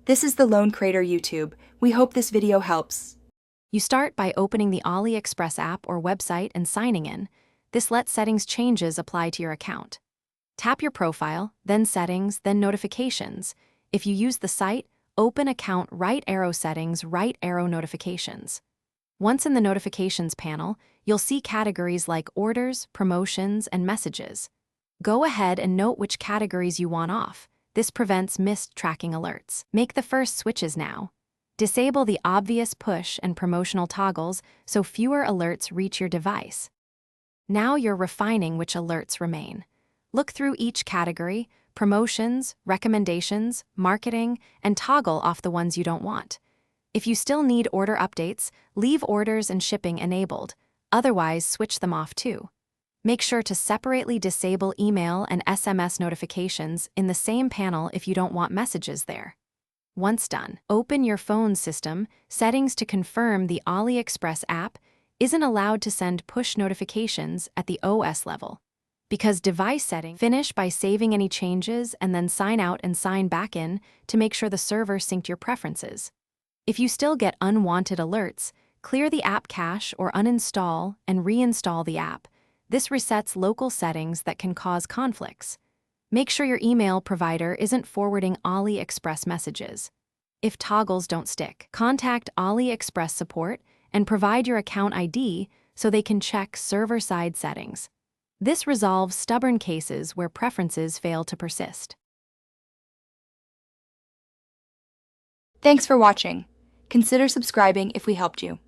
This is the Lone Crater YouTube. We hope this video helps. You start by opening the Aliexpress app or website and signing in. This lets settings changes apply to your account. Tap your profile, then settings, then notifications. If you use the site, open account right arrow settings, right arrow notifications. Once in the notifications panel, you'll see categories like orders, promotions, and messages. Go ahead and note which categories you want off. This prevents missed tracking alerts. Make the first switches now. Disable the obvious push and promotional toggles so fewer alerts reach your device. Now you're refining which alerts remain. Look through each category, promotions, recommendations, marketing, and toggle off the ones you don't want. If you still need order updates, leave orders and shipping enabled. Otherwise, switch them off too. Make sure to separately disable email and SMS notifications in the same panel if you don't want messages there. Once done, open your phone system. Settings to confirm the Aliexpress app isn't allowed to send push notifications at the OS level. Because device settings, finish by saving any changes and then sign out and sign back in to make sure the server synced your preferences. If you still get unwanted alerts, clear the app cache or uninstall and reinstall the app. This resets local settings that can cause conflicts. Make sure your email provider isn't forwarding Aliexpress messages. If toggles don't stick, contact Aliexpress support and provide your account ID so they can check server-side settings. This resolves stubborn cases where preferences fail to persist. Thanks for watching. Consider subscribing if we helped you.